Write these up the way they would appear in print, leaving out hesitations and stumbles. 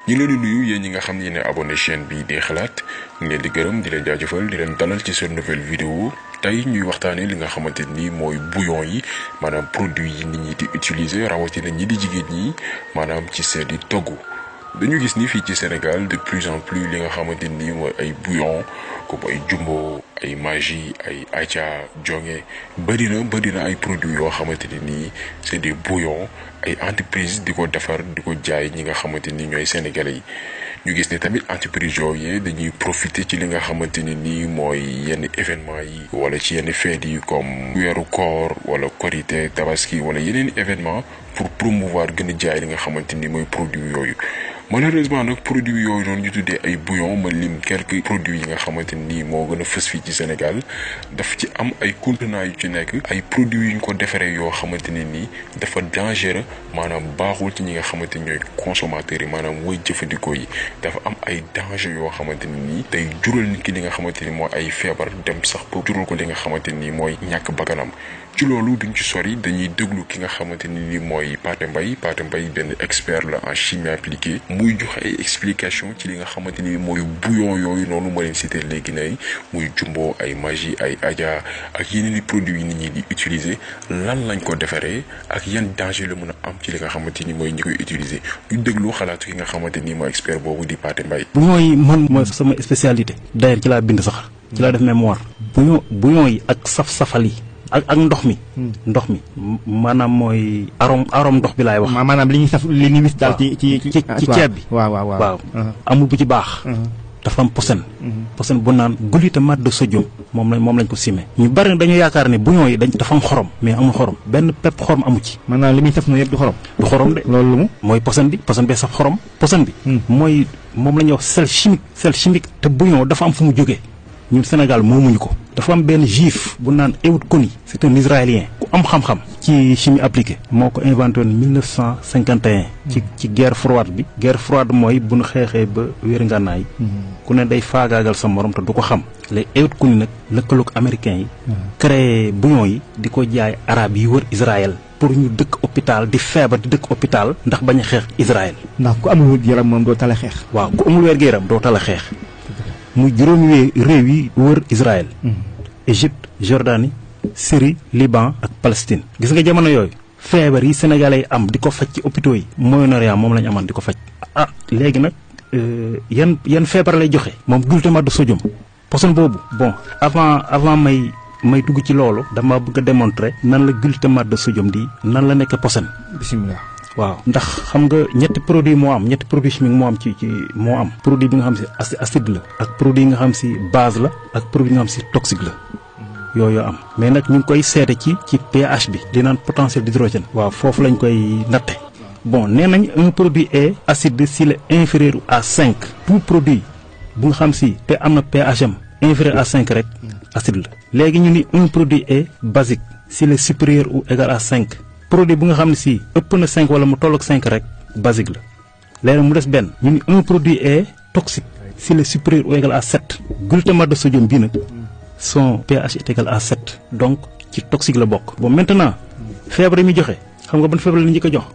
ñu leen di nuyu yéen ñi nga xam ne yéen a abonné chaîne bi di xalaat ñu leen di gërëm di leen jaajëfal di leen dalal ci seen nouvelle vidéo tey ñuy waxtaanee li nga xamante ni mooy bouillon yi maanaam produit yi nit ñi di utiliser rawatina ñi di jigéen ñi maanaam ci seen di togg. dañu gis ni fii ci Sénégal de plus en plus li nga xamante ni mooy ay bouillon comme ay jumbo ay Maggi ay Aja Jonge bëri na ay produits yoo xamante ne nii c'est des bouillons ay entreprise di ko defar di ko jaay ñi nga xamante ni ñooy sénégalais yi. ñu gis ne tamit entreprise yooyu dañuy profiter ci li nga xamante ni nii mooy yenn événement yi wala ci yenn fête yi comme weeru koor wala korité tabaski wala yeneen événement pour promouvoir gën a jaay li nga xamante ni mooy produit yooyu. malheureusement nag produits yooyu noonu ñu tuddee ay bouillon ma lim quelques produits yi nga xamante ni moo gën a fës fii ci Sénégal daf ci am ay contenants yu ci nekk ay produits yu ñu ko defaree yoo xamante ne nii dafa dangereux maanaam baaxul ci ñi nga xamante ni ñooy consommateurs yi maanaam woy jëfandikoo yi dafa am ay danger yoo xamante ne nii day jural nit ki li nga xamante ni mooy ay feebar dem sax ba jural ko li nga xamante ni mooy ñàkk bakkanam ci loolu duñ ci sori dañuy déglu ki nga xamante ni mooy Pathé Mbaye benn expert la en chimie appliquée muy joxe ay explication ci li nga xamante ni mooy bouillon yooyu noonu ma leen cité léegi nay muy jumbo ay Maggi ay Aja ak yeneen i produits yi nit ñi di utiliser lan lañ ko defaree ak yan danger la mën a am ci li nga xamante ni mooy ñi koy utiliser ñu déglu xalaatu ki nga xamante ni mooy expert boobu di Pathé Mbaye. bouillon yi man mooy sama spécialité d'ailleurs ci laa bind sax ci laa def mémoire bouillon yi ak saf-safal yi ak ndox mi maanaam mooy arôme ndox bi laay wax. maanaam li ñuy saf li ñuy wis daal ci ceeb bi. waaw amul bu ci baax. dafa am posen bu naan glutamate de sodium moom lañ ko simé. ñu bari dañu yaakaar ne bouillon yi dafa am xorom mais amul xorom benn pepp xorom amu ci. maanaam li muy saf na yëpp du xorom. du xorom de loolu lu mu mooy posen bee saf xorom. posen bi. mooy moom la ñuy wax sel chimique. te bouillon dafa am fu mu jógee ñun Sénégal moomuñu ko. dafa am benn juif bu naan Ehud Koni c'est un israélien ku am xam-xam ci chimie appliquée moo ko inventé woon 1951 ci guerre froide bi. guerre froide mooy bu nu xeexee ba wér ngànnaay ku ne day faagaagal sa morom te du ko xam. léegi Ehud Koni nag lëkkaloog américains yi créé bouillon yi di ko jaay arab yi wër Israël pour ñu dëkk hôpital di feebar di dëkk hôpital ndax bañ a xeex Israël. ndax ku amul wér-gu-yaram moom doo tala xeex. waaw ku amul wér-gu-yaram doo tala xeex. muy juróomi réew yi wër Israël. Égypte Jordanie Syrie Liban ak Palestine. gis nga jamono yooyu feebar yi sénégalais yi am di ko faj ci hôpitaux yi Moyen-Orient moom lañu amoon di ko faj. léegi nag yan feebar lay joxe. moom glutamate de sodium. poson boobu bon avant may dugg ci loolu. dama bëgg a démontrer nan la glutamate de sodium di nan la nekk poson. bismillah. waaw ndax xam nga ñetti produit chimique moo am moo am produit bi nga xam si acide la ak produit yi nga xam si base la ak produit yi nga xam si toxique la yooyu am mais nag ñu ngi koy seete ci pH bi di naan potentiel d'hydrogène. waaw foofu lañ koy natte. bon nee nañ un produit est acide s'il est inférieur à 5 tout produit bu nga xam si te am na pH am inférieur à 5 rek acide la. léegi ñu ni un produit est basique s'il est supérieur ou égal à 5 produit bu nga xam ne si ëpp na 5 wala mu toll ak 5 rek basique la. léegi mu des benn ñu ni un produit est toxique s'il est supérieur ou égal à 7 glutamate de sodium bii nag son pH est égal à 7 donc ci toxique la bokk. bon maintenant feebar yi muy joxe xam nga ban feebar la njëkk a jox.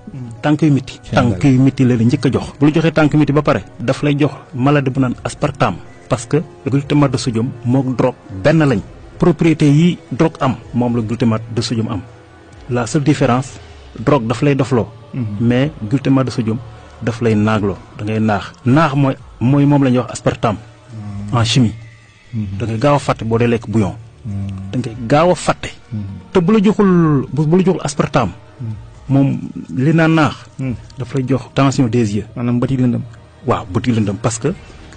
tànk yu métti la njëkk a jox. bu la joxee tànk yu métti ba pare daf lay jox maladie bu naan aspartame parce que glutamate de sodium mook drogue benn lañ. propriété yi drogue am moom la glutamate de sodium am. la seule différence drogue daf lay dofloo. mais glutamate de sodium daf lay naagloo da ngay naax mooy moom la ñuy wax aspartame en chimie. da ngay gaaw a fàtte boo dee lekk bouillon. da ngay gaaw a fàtte. te bu la joxul aspartame. moom li naan naax. daf lay jox tension des yeux. maanaam bët yi lëndëm. waaw bët yi lëndëm parce que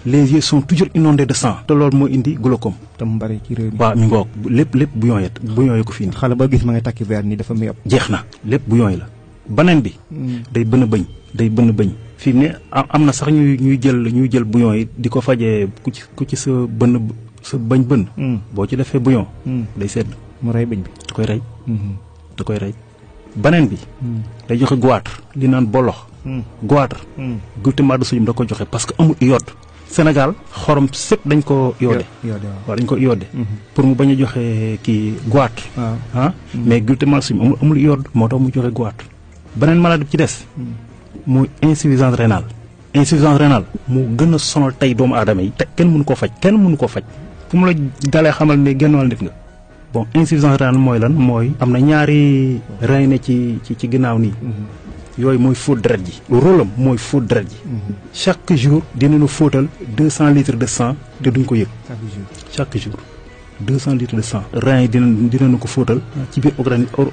les yeux sont toujours inondés de sang. te loolu moo indi glaucome. te mu bari ci réew mi. waaw mi ngoog lépp bouillon yi ko fi indi. xale ba gis ma ngay takki verre nii dafa muy ëpp. jeex na lépp bouillon yi la. beneen bi. day bënn bëñ. fii ne am na sax ñuy jël bouillon yi di ko fajee ku ci sa bëñ. boo ci defee bouillon. day sedd. mu rey bëñ bi. da koy rey. beneen bi. day joxe goitre li naan bolox. goitre. glutamate de sodium da ko joxe parce que amul iode. Sénégal xorom sépp dañ ko iodé. waaw dañ ko iodé. pour mu bañ a joxe kii goitre. mais glutamate de sodium amul iode moo tax mu joxe goitre. beneen maladie bi ci des. muy insuffisance rénale insuffisance rénale moo gën a sonal tey doomu aadama yi te kenn mënu koo faj fu mu la dalee xamal ne genn wàll nit nga. bon insuffisance rénale mooy lan mooy am na ñaari rein ne ci ginnaaw nii. yooyu mooy fóot deret ji. rôle am mooy fóot deret ji. chaque jour dinañu fóotal 200 litres de sang te duñ ko yëg. chaque jour 200 litres de sang. rein yi dinañu ko fóotal ci biir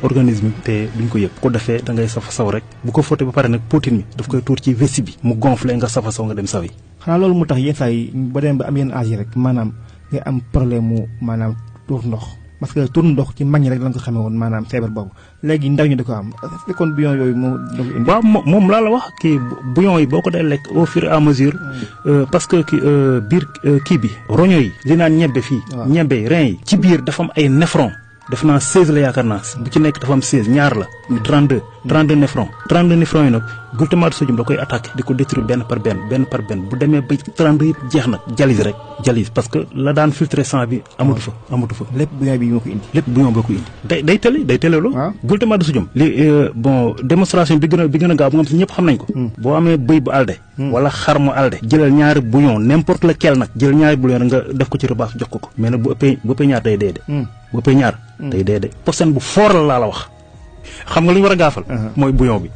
organisme bi te duñ ko yëg. ko defee da ngay safa saw rek bu ko fóotee ba pare nag poutine mi daf koy tuur ci vessie bi mu gonflé nga safa saw nga dem saw yi. xanaa loolu mu tax yenn saa yi ba dem ba am yenn âge yi rek maanaam nga am problème mu maanaam tuur ndox. parce que tuur ndox ci mag ñi rek lañ ko xamee woon maanaam feebar boobu léegi ndaw ñi da ko am est-ce que kon bouillon yooyu moo indi. waaw moom laa la wax kii bouillon yi boo ko dee lekk au fur et à mesure. parce que biir kii bi roño yi. li naan ñebbe fii. ñebbe yi rein yi. ci biir dafa am ay néphron. def naa 16 la yaakaar naa bu ci nekk dafa am 16 ñaar la 32 néphron yi nag glutamate de sodium da koy attaqué di ko détruire benn par benn bu demee ba 32 yëpp jeex nag dialyse parce que la daan filtrer sang bi amatu fa lépp bouillon bi moo ko indi. lépp bouillon boo ko indi day tële loolu. glutamate de sodium li bon démonstration bi gën a gaaw bu nga xam si ñëpp xam nañ ko. boo amee bëy bu alde wala xar mu alde jëlal ñaari bouillon n'importe lequel nag jël ñaari bouillon nga def ko ci repas jox ko mais nag bu ëppee ñaar day dee de bu ëppee ñaar day dee de posen bu fort la wax xam nga lu ñu war a gaafal mooy bouillon bi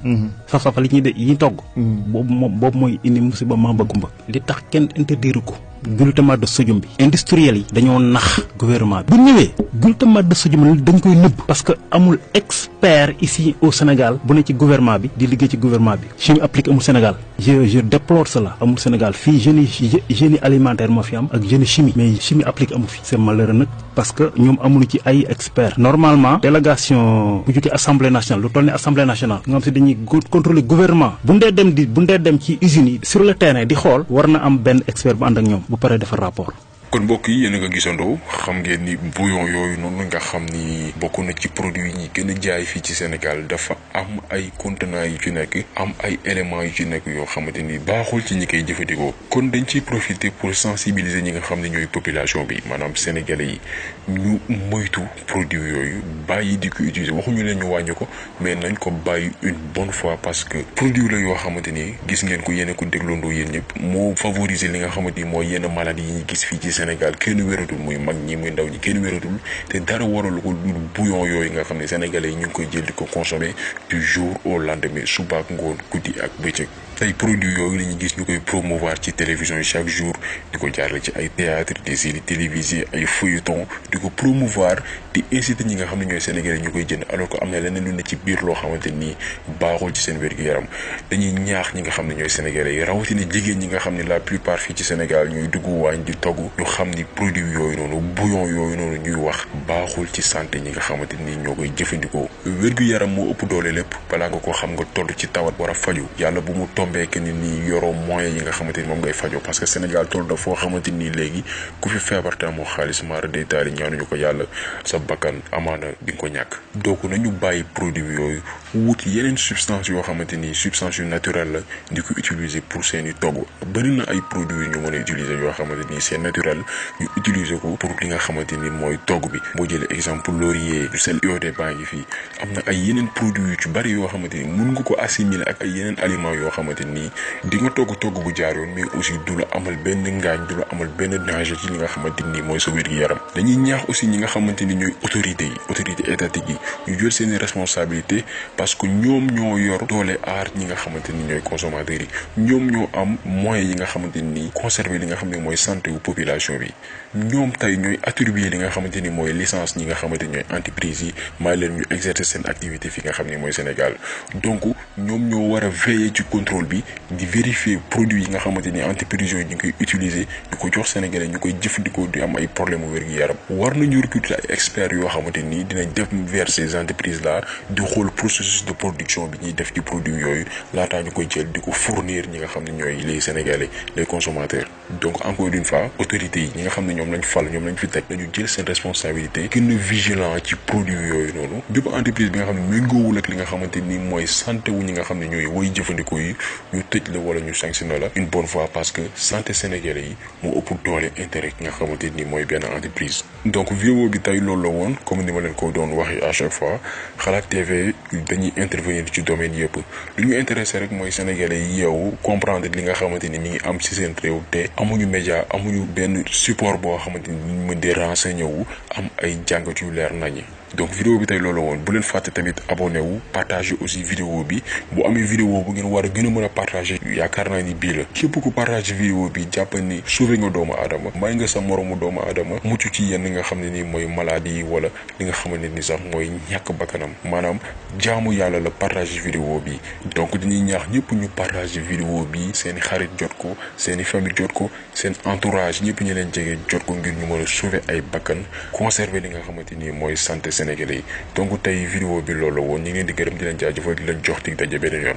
saf-safa li ñuy togg boobu mooy indi musiba mamba gumba li tax kenn interdire ko glutamate de sodium bi industriel yi dañoo nax gouvernement bi bu ñëwee glutamate de sodium dañ koy nëbb parce que amul expert ici au Sénégal bu ne ci gouvernement bi di liggéey ci gouvernement bi chimie appliquée amul Sénégal je déplore cela amul Sénégal fii génie alimentaire moo fi am ak génie chimie mais chimie appliquée amu fi c'est malheureux nag parce que ñoom amuñu ci ay expert normalement délégation bu jógee assemblée nationale lu toll ni assemblée nationale nga xam si dañuy contrôler gouvernement bu ndee dem ci usines yi sur le terrain di xool war na am benn expert bu ànd ak ñoom bu paree defar rapport. kon mbokk yi yéen a nga gisandoo xam ngeen ni bouillon yooyu noonu nga xam ni bokk na ci produit yi ñi gën a jaay fii ci Sénégal dafa am ay contenants yu ci nekk am ay éléments yu ci nekk yoo xamante ni baaxul ci ñi koy jëfandikoo kon dañ ciy profiter pour sensibiliser ñi nga xam ne ñooy population bi maanaam sénégalais yi ñu moytu produit yooyu bàyyi di ko utiliser waxuñu leen ñu wàññi ko mais nañ ko bàyyi une bonne fois parce que produit la yoo xamante ni gis ngeen ko yéen a ko dégloondoo yéen ñëpp moo favoriser li nga xamante ni mooy yenn maladies yi ñu gis fii ci Sénégal kenn wératul muy mag ñi muy ndaw ñi kenn wératul te dara waralu ko lu bouillon yooyu nga xam ne sénégalais yi ñu ngi koy jël di ko consommer du jour au lendemain suba ak ngoon guddi ak bëccëg tey produits yooyu la ñuy gis ñu koy promouvoir ci télévision yi chaque jour di ko jaarale ci ay théâtre des séries télévisées ay feuilletons di ko promouvoir di inciter ñi nga xam ne ñooy sénégalais ñu koy jënd alors que am na leneen lu ne ci biir loo xamante nii baaxul ci seen wér-gu-yaram dañuy ñaax ñi nga xam ne ñooy sénégalais yi rawatina jigéen ñi nga xam ne la plupart fii ci Sénégal ñooy dugg waañ di togg ñu xam ni produit yooyu noonu bouillon yooyu noonu ñuy wax baaxul ci santé ñi nga xamante ni ñoo koy jëfandikoo wér-gu-yaram moo ëpp doole lépp balaa nga ko xam nga toll ci tawat war a faju yàlla bu mu tombee que ni yoroo moyens yi nga xamante ni moom ngay fajoo parce que Sénégal toll da foo xamante ni léegi ku fi feebar te amoo xaalis maara day taali ñaanuñu ko yàlla sa bakkan amaana di nga ko ñàkk donc nañu bàyyi produit yooyu wut yeneen substance yoo xamante ni substance yu naturelle la di ko utiliser pour seeni togg bëri na ay produits yu ñu mën a utiliser yoo xamante ni c'est naturel ñu utiliser ko pour li nga xamante ni mooy togg bi boo jëlee exemple laurier du sel iodé baa ngi fii am na ay yeneen produits yu ci bëri yoo xamante ni mun nga ko assimiler ak ay yeneen aliments yoo xamante ni di nga togg bu jaar yoon mais aussi du la amal benn ngaañ du la amal benn danger ci li nga xamante ni mooy sa wér-gu-yaram dañuy ñaax aussi ñi nga xamante ni ñooy autorité étatique yi ñu jël seeni responsabilité parce que ñoom ñoo yor doole aar ñi nga xamante ni ñooy consommateurs yi ñoom ñoo am moyens yi nga xamante ni conserver li nga xam ne mooy santé wu population bi ñoom tey ñooy attribuer li nga xamante ni mooy licence ñi nga xamante ni ñooy entreprise yi may leen ñu exercer seen activité fi nga xam ne mooy Sénégal donc ñoom ñoo war a veiller ci contrôle bi di vérifier produits yi nga xamante ni entreprise yooyu ñu koy utiliser ñu ko jox Sénégalais ñu koy jëfandikoo di am ay problème u wér-gu-yaram war nañu recruter ay experts yoo xamante ni dinañ def vers ces entreprises là di xool processus de production bi ñuy def ci produit yooyu laataa ñu koy jël di ko fournir ñi nga xam ne ñooy les Sénégalais les consommateurs donc encore une fois autorités yi ñi nga xam ne ñoom lañ fal ñoom lañ fi teg dañu jël seen responsabilité gën a vigilant ci produit yooyu noonu bépp entreprise bi nga xam ne méngoowul ak li nga xamante ni mooy santé wu ñi nga xam ne ñooy woy jëfandikoo yi ñu tëj la wala ñu sanctionné la une bonne fois parce que santé sénégalais yi moo ëpp doole intérêt ki nga xamante ni mooy benn entreprise. donc vidéo bi tey loolu la woon comme ni ma leen ko doon waxee à chaque fois Xalaat TV dañuy intervenir ci domaine yëpp lu ñu intéressé rek mooy sénégalais yi yeewu comprendre li nga xamante ni mi ngi am ci seen réew te amuñu média amuñu benn support boo xamante ni ñu mën di renseigner wu am ay jàngat yu leer nañi. donc vidéo bi tey loolu woon bu leen fàtte tamit abonné wu partager aussi vidéo bi bu amee vidéo bu ngeen war a gën a mën a partager yaakaar naa ni bii la képp ku partager vidéo bi jàpp ni sauver nga doomu aadama may nga sa moromu doomu aadama mucc ci yenn nga xam ne ni mooy maladie yi wala li nga xamante ni sax mooy ñàkk bakkanam maanaam jaamu yàlla la partager vidéo bi donc dañuy ñaax ñëpp ñu partager vidéo bi seeni xarit jot ko seeni famille jot ko seen entourage ñëpp ñu leen jege jot ko ngir ñu mën a sauver ay bakkan conserver li nga xamante ni mooy santé sénégalais yi donc tey vidéo bi loolu la woon ñu ngi leen di gërëm di leen jaajëfal di leen jox dig daje beneen yoon